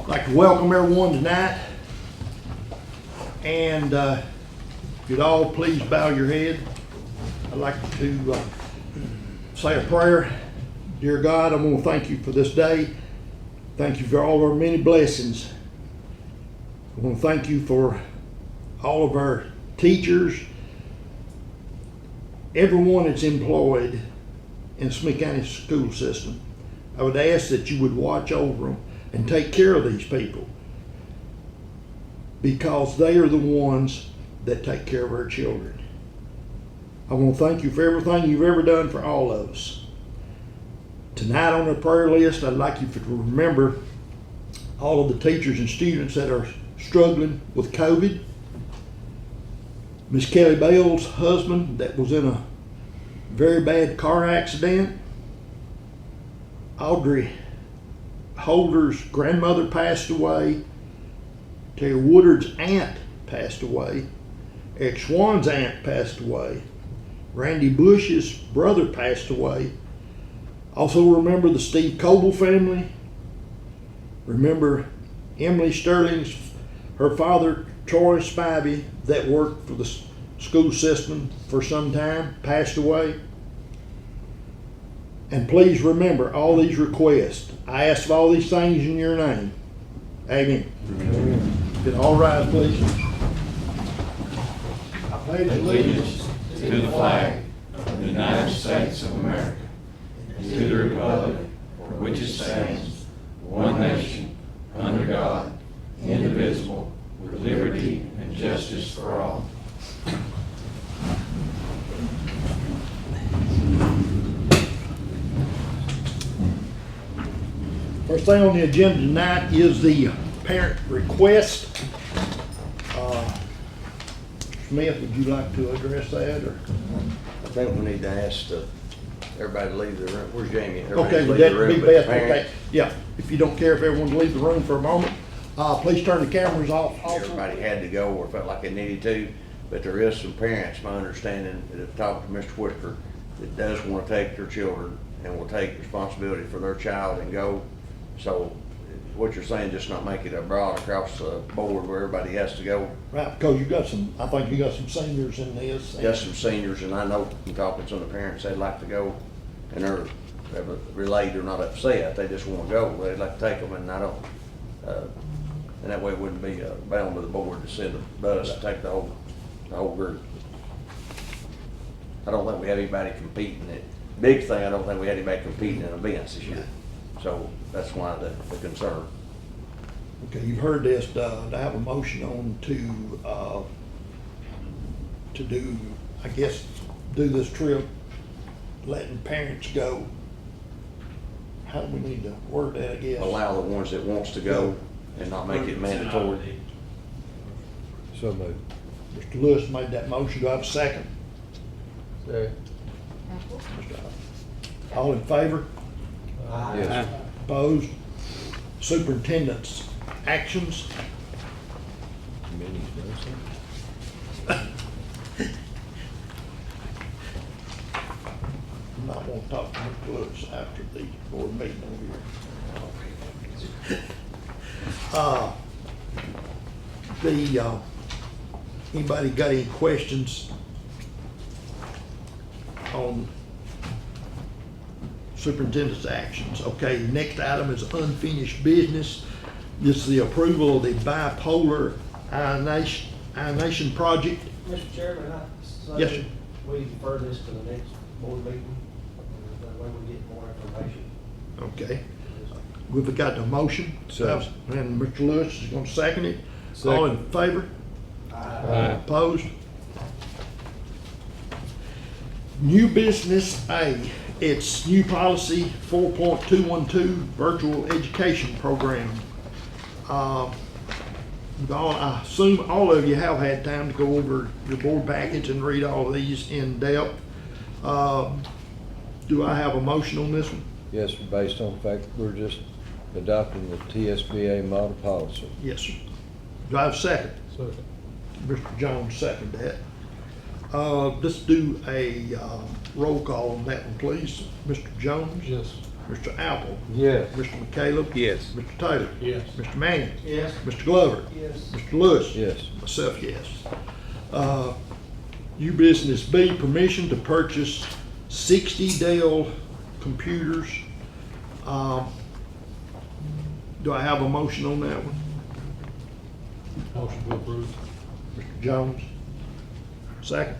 I'd like to welcome everyone tonight. And if you'd all please bow your head. I'd like to say a prayer. Dear God, I want to thank you for this day. Thank you for all our many blessings. I want to thank you for all of our teachers, everyone that's employed in Smith County school system. I would ask that you would watch over them and take care of these people, because they are the ones that take care of our children. I want to thank you for everything you've ever done for all of us. Tonight on the prayer list, I'd like you to remember all of the teachers and students that are struggling with COVID. Miss Kelly Bell's husband that was in a very bad car accident. Audrey Holder's grandmother passed away. Terry Woodard's aunt passed away. Eric Swan's aunt passed away. Randy Bush's brother passed away. Also remember the Steve Coble family. Remember Emily Sterling's, her father, Troy Spivey, that worked for the school system for some time, passed away. And please remember all these requests. I ask of all these things in your name. Amen. Amen. Can all rise, please? I pledge allegiance to the flag of the United States of America, and to the republic for which it stands, one nation, under God, indivisible, with liberty and justice for all. First thing on the agenda tonight is the parent request. Smith, would you like to address that, or? I think we need to ask everybody to leave the room. Where's Jamie? Okay, would that be best? Okay, yeah. If you don't care if everyone to leave the room for a moment, please turn the cameras off. Everybody had to go or felt like they needed to, but there is some parents, my understanding, that have talked to Mr. Whitaker, that does want to take their children and will take responsibility for their child and go. So what you're saying, just not make it a broad across the board where everybody has to go. Right, because you got some, I think you got some seniors in this. Got some seniors, and I know from talking to some of the parents, they'd like to go, and they're relayed, they're not upset, they just want to go. They'd like to take them, and I don't, and that way it wouldn't be bound to the board to send a bus to take the whole group. I don't think we had anybody competing. Big thing, I don't think we had anybody competing in events this year. So that's why the concern. Okay, you've heard this. To have a motion on to do, I guess, do this trip, letting parents go. How do we need to word that, I guess? Allow the ones that wants to go and not make it mandatory. So moved. Mr. Lewis made that motion. Do I have a second? Second. All in favor? Yes. Opposed? Superintendent's actions. Committees, no, sir? You might want to talk to Mr. Lewis after the board meeting over here. Anybody got any questions on superintendent's actions? Okay, the next item is unfinished business. This is the approval of the bipolar ionization project. Mr. Chairman, Yes, sir. We defer this to the next board meeting, that way we get more information. Okay. We've got the motion. Second. And Mr. Lewis is going to second it. Second. All in favor? Aye. Opposed? New business A. It's new policy 4.212 virtual education program. I assume all of you have had time to go over your board package and read all of these in depth. Do I have a motion on this one? Yes, sir, based on the fact that we're just adopting the TSBA model policy. Yes, sir. Do I have a second? Second. Mr. Jones seconded that. Let's do a roll call on that one, please. Mr. Jones? Yes. Mr. Apple, Yes. Mr. McCaleb. Yes. Mr. Taylor. Yes. Mr. Manning. Yes. Mr. Glover. Yes. Mr. Lewis. Yes. Myself, yes. New business B, permission to purchase 60 Dell computers. Do I have a motion on that one? Motion to approve. Mr. Jones? Second?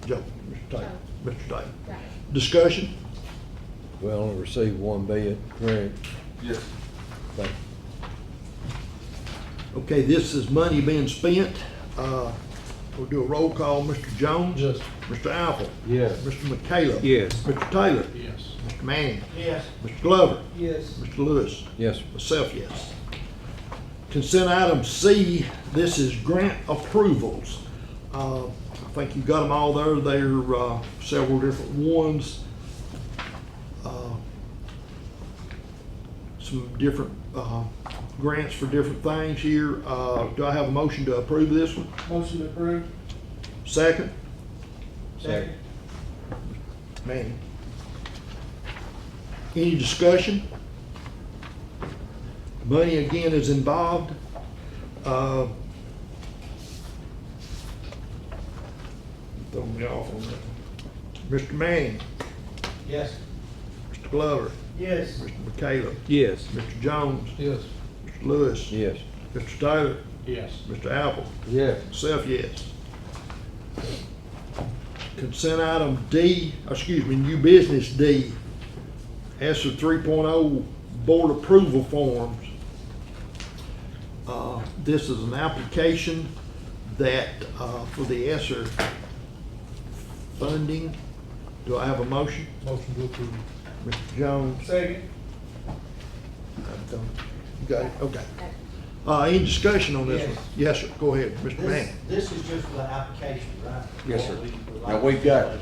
Joe, Mr. Taylor. Mr. Taylor. Right. Discussion? We only received one bid, correct? Yes. Thank Okay, this is money being spent. We'll do a roll call. Mr. Jones? Yes. Mr. Apple? Yes. Mr. McCaleb? Yes. Mr. Taylor? Yes. Mr. Manning? Yes. Mr. Glover? Yes. Mr. Lewis? Yes. Myself, yes. Consent item C, this is grant approvals. I think you got them all there. There several different ones. Some different grants for different things here. Do I have a motion to approve this one? Motion to approve. Second? Second. Man. Any discussion? Money again is involved. Throw me off on that. Mr. Manning, Yes. Mr. Glover, Yes. Mr. McCaleb, Yes. Mr. Jones, Yes. Mr. Lewis, Yes. Mr. Taylor, Yes. Mr. Apple, Yes. myself, yes. Consent item D, new business D, ESSER 3.0 board approval forms. This is an application that, for the ESSER funding. Do I have a motion? Motion to approve. Mr. Jones? Second. I've done- You got it, okay. Any discussion on this one? Yes, sir, go ahead, Mr. Manning. This is just for the application, right? Yes, sir. What Now,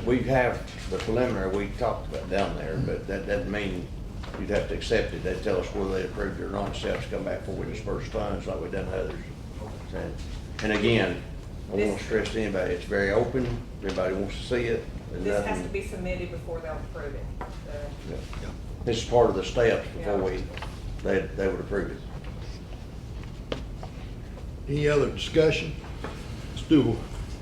we have the preliminary we talked about down there, but that doesn't mean you'd have to accept it. They tell us whether they approved it or not, so have to come back before we disperse funds like we've done others. And again, I won't stress to anybody, it's very open, everybody wants to see it. There's This has nothing- to be submitted before they'll approve it. Yeah. This is part of the steps before they would approve it. Any other discussion? Let's do,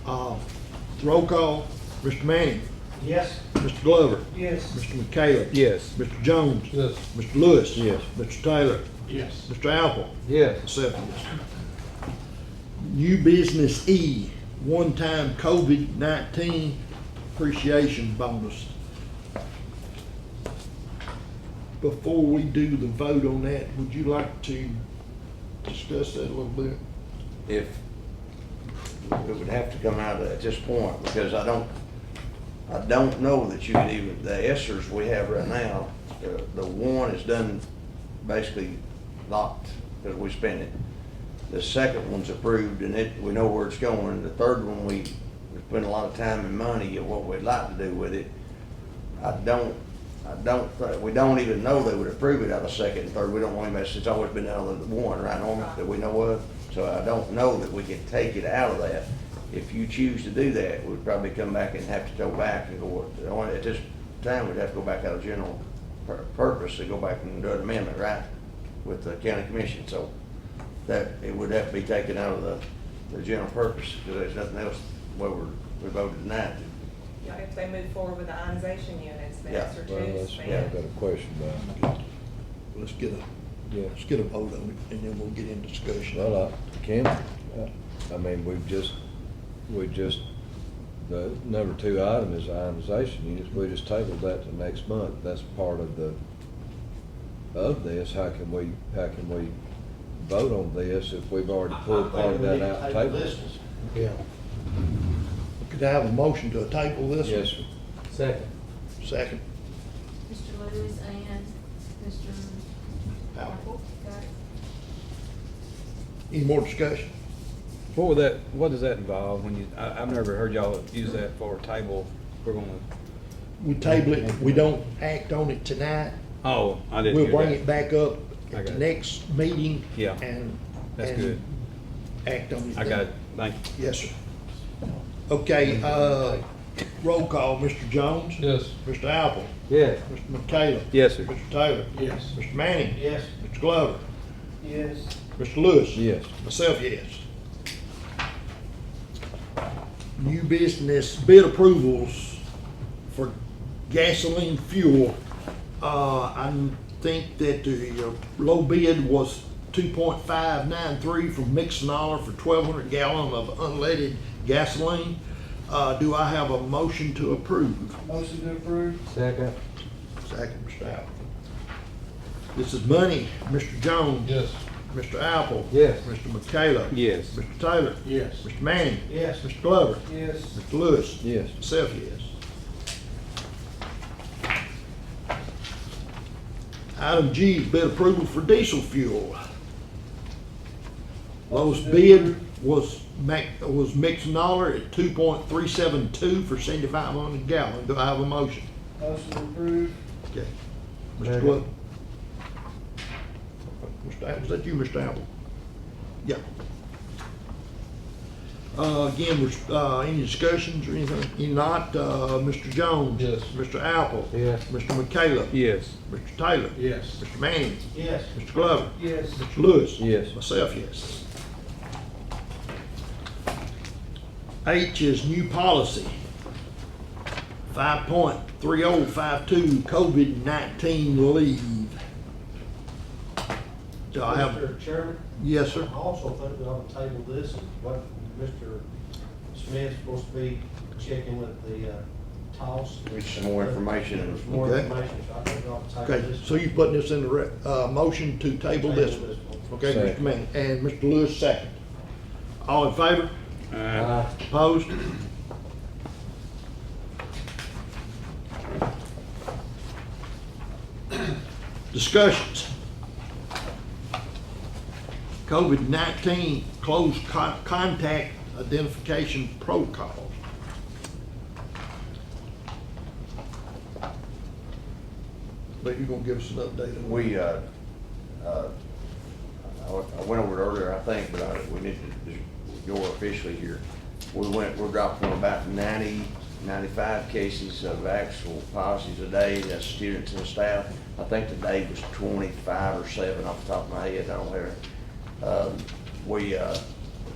roll call. Mr. Manning, Yes. Mr. Glover, Yes. Mr. McCaleb. Yes. Mr. Jones. Yes. Mr. Lewis. Yes. Mr. Taylor. Yes. Mr. Apple. Yes. Myself, yes. New business E, one-time COVID-19 appreciation bonus. Before we do the vote on that, would you like to discuss that a little bit? If, it would have to come out at this point, because I don't know that you could even, the ESSERs we have right now, the one is done basically locked, because we spent it. The second one's approved, and we know where it's going. The third one, we spent a lot of time and money at what we'd like to do with it. We don't even know they would approve it out of second and third. We don't want anybody, it's always been out of the one, right, Norman, that we know of. So I don't know that we can take it out of that. If you choose to do that, we'd probably come back and have to go back and go, at this time, we'd have to go back out of general purpose and go back and do an amendment, right, with the county commission. So that, it would have to be taken out of the general purpose, because there's nothing else where we voted tonight. Yeah, if they move forward with the ionization units, the Yeah. ESSER Well, two that's what expand. I've got a question about. Let's get Yeah. a vote on it, and then we'll get into discussion. Well, I mean, the number 2 item is ionization units. We just tabled that to next month. That's part of this. How can we vote on this if we've already pulled part of that out the table? Yeah. Could I have a motion to table this? Yes, sir. Second. Second. Mr. Lewis and Mr. Apple. Got it. Any more discussion? What does that involve when I've never heard y'all use that for a table, we're gonna, We table it, we don't act on it tonight. oh, I didn't We'll hear bring that. it back up I at the got it. next meeting. Yeah. And. That's and good. Act on it. I then. got it, thank you. Yes, sir. Okay, Roll call, Mr. Jones? Yes. Mr. Apple? Yes. Mr. McCallum? Yes, sir. Mr. Taylor? Yes. Mr. Manning? Yes. Mr. Glover? Yes. Mr. Lewis? Yes. Myself, yes. New business bid approvals for gasoline fuel. I think that the low bid was 2.593 from Mixonola for 1,200 gallon of unleaded gasoline. Do I have a motion to approve? Motion to approve. Second. Second, Mr. Apple. This is money. Mr. Jones? Yes. Mr. Apple? Yes. Mr. McCallum? Yes. Mr. Taylor? Yes. Mr. Manning? Yes. Mr. Glover? Yes. Mr. Lewis? Yes. Myself, yes. Item G, bid approval for diesel fuel. Lowest bid was Mixonola at 2.372 for 7,500 gallon. Do I have a motion? Motion to approve. Okay. Mr. Second. Glover? Mr. Apple, was that you, Mr. Apple? Yeah. Again, any discussions or anything? Any not, Mr. Jones? Yes. Mr. Apple? Yes. Mr. McCallum? Yes. Mr. Taylor? Yes. Mr. Manning? Yes. Mr. Glover? Yes. Mr. Lewis? Yes. Myself, yes. H is new policy. 5.3052, COVID-19 leave. Do I have, Mr. Chairman, yes, I sir? also think we ought to table this, and what Mr. Smith's supposed to be checking with the toss. Get some more information. Some more Okay. information, so I think we ought to table Okay, this. so you putting this in the, motion to table this one? Okay, Mr. Second. Manning, and Mr. Lewis second. All in favor? Opposed? Discussions. COVID-19 close contact identification protocol. But you're gonna give us an update on We, I went over it earlier, I think, but we need to go officially here. We're dropping from about 90, 95 cases of actual positives a day, that's students and staff. I think today was 25 or 7 off the top of my head, I don't have it.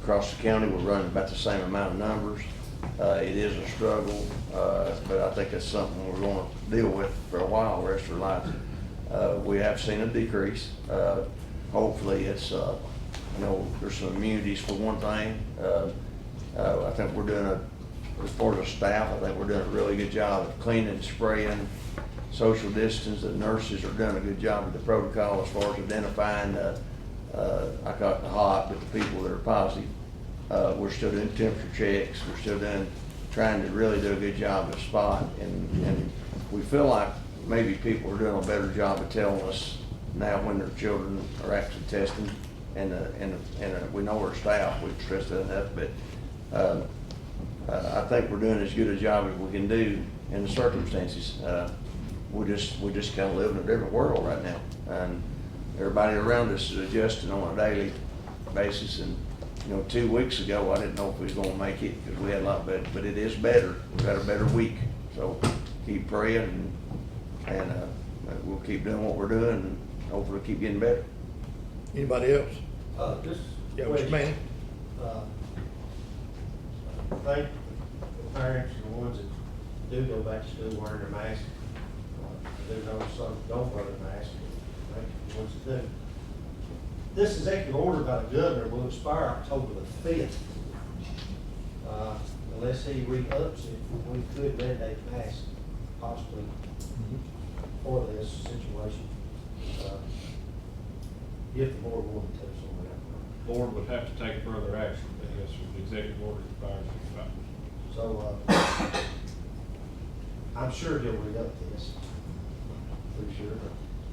Across the county, we're running about the same amount of numbers. It is a struggle, but I think that's something we're gonna deal with for a while, the rest of our life. We have seen a decrease. Hopefully it's, there's some immunities for one thing. I think we're doing as far as the staff, I think we're doing a really good job of cleaning, spraying, social distance. The nurses are doing a good job with the protocol as far as identifying, I got the hot, but the people that are positive. We're still doing temperature checks. We're still trying to really do a good job of spot. And we feel like maybe people are doing a better job of telling us now when their children are actually testing. And we know our staff, we've stressed that enough, but I think we're doing as good a job as we can do in the circumstances. We just kind of live in a different world right now. And everybody around us is adjusting on a daily basis. And 2 weeks ago, I didn't know if we was gonna make it because we had a lot better, but it is better. We've had a better week. So keep praying and we'll keep doing what we're doing and hopefully keep getting better. Anybody else? Just Yeah, Mr. Manning? I think the parents are the ones that do go back to school wearing their masks. I do know some don't wear their masks, but I think the ones that do. This executive order by the governor will expire October the 5th. Unless he re-ups it, we could mandate masks possibly for this situation. If the board wanted to, somewhere. Board would have to take further action, but yes, the executive order expires. So, I'm sure he'll re-up this, for sure.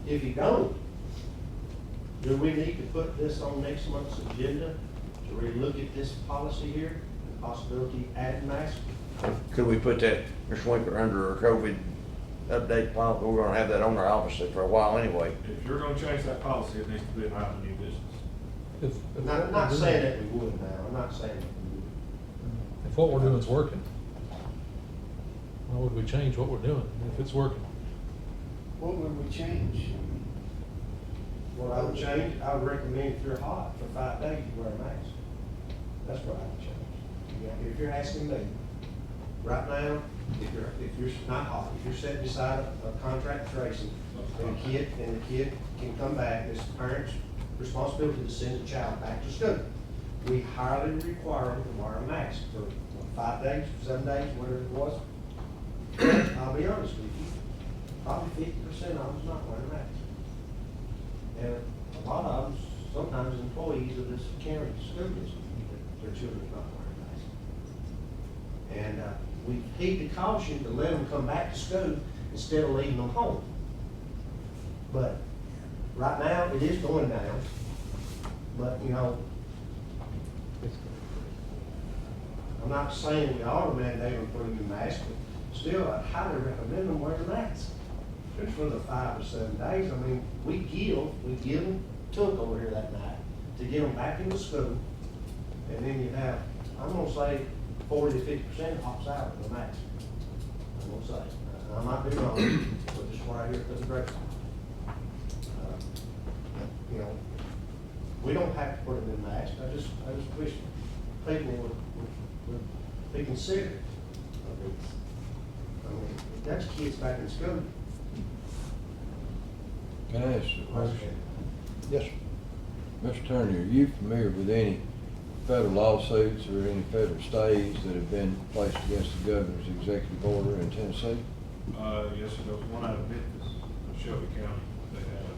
If you don't, do we need to put this on next month's agenda to relook at this policy here, the possibility of adding masks? Could we put that, Mr. Winkler, under our COVID update policy? We're gonna have that on our office for a while anyway. If you're gonna change that policy, it needs to be an item of new business. Not saying that we would now, I'm not saying that we would. If what we're doing is working, Why would we change what we're doing if it's working? What would we change? What I would change, I would recommend if you're hot for 5 days, you wear a mask. That's what I would change. If you're asking me, right now, if you're not hot, if you're sitting beside a contract tracing, and the kid can come back, it's the parent's responsibility to send the child back to school. We highly require them to wear a mask for 5 days, 7 days, whatever it was. I'll be honest with you, probably 50% of them's not wearing a mask. And a lot of them, sometimes employees of this county school district, their children's not wearing masks. And we heed the caution to let them come back to school instead of leaving them home. But right now, it is going down. But, you know, I'm not saying we ought to mandate them putting in masks, but still, I highly recommend them wear masks. Just for the 5 or 7 days. I mean, we give them, took over here that night to get them back into school. And then you have, I'm gonna say 40 to 50% opts out of the mask. I'm gonna say, I might be wrong, but just what I hear through the grapevine. You know, we don't have to put them in masks. I just wish people would be considerate of this. I mean, that's kids back in school. Can I ask you a question? Yes, sir. Mr. Turner, are you familiar with any federal lawsuits or any federal stays that have been placed against the governor's executive order in Tennessee? Yes, sir, there was one out of Memphis, of Shelby County. They had,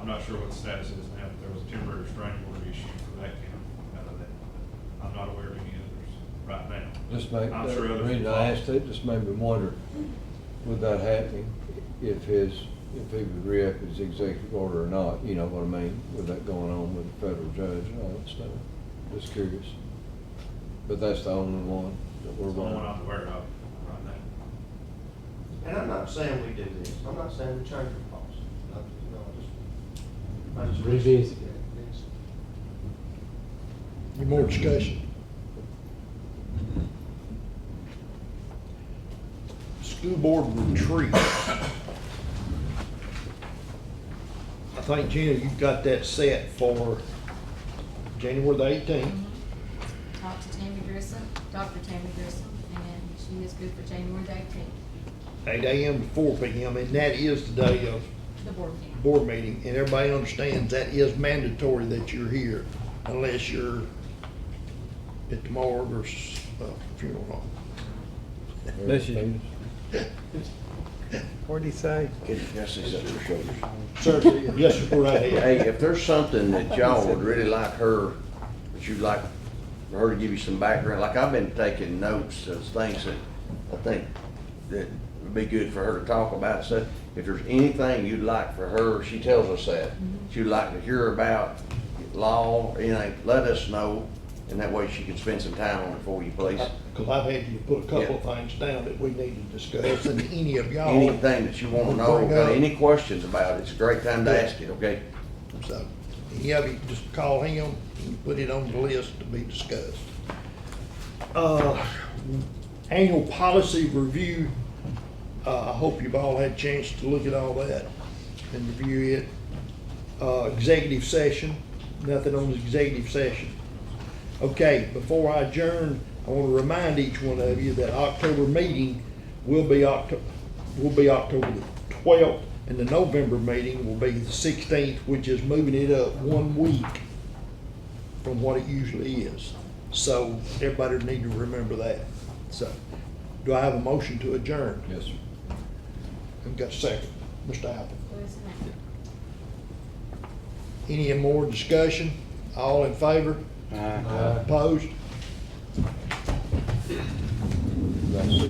I'm not sure what the status is now, but there was a temporary restraining order issued for that county out of that. I'm not aware of any others right now. Just make, I'm the sure others reason will I follow. asked it, just made me wonder, with that happening, if he would re-up his executive order or not, you know what I mean, with that going on with the federal judge and all that stuff. Just curious. But that's the only one that we're It's the only one going. I'm aware of right now. And I'm not saying we do this. I'm not saying we change the policy. I just Revisit it. Any more discussion? School board retreat. I think, Gina, you've got that set for January the 18th. Talked to Dr. Tammy Grissom, and she is good for January the 18th, 8 a.m. to 4 p.m. and that is the day of the board meeting. board meeting. And everybody understands that is mandatory that you're here unless you're at the morgue or funeral home. What'd he say? Yes, it's up your shoulders. Sir, yes, sir, go right ahead. Hey, if there's something that y'all would really like her, that you'd like for her to give you some background, like I've been taking notes of things that I think that would be good for her to talk about. So if there's anything you'd like for her, she tells us that, she'd like to hear about law, anything, let us know. And that way she can spend some time on it for you, please. Because I've had you put a couple of things down that we need to discuss, and any of y'all. Anything that you want to know, Bring got up. any questions about it, it's a great time to ask it, okay? So, any of you, just call him and put it on the list to be discussed. Annual policy review, I hope you've all had a chance to look at all that and review it. Executive session, nothing on the executive session. Okay, before I adjourn, I want to remind each one of you that October meeting will be October the 12th, and the November meeting will be the 16th, which is moving it up 1 week from what it usually is. So everybody need to remember that. So, do I have a motion to adjourn? Yes, sir. I've got a second. Mr. Apple. Lewis and Apple. Any more discussion? All in favor? Opposed? That's it.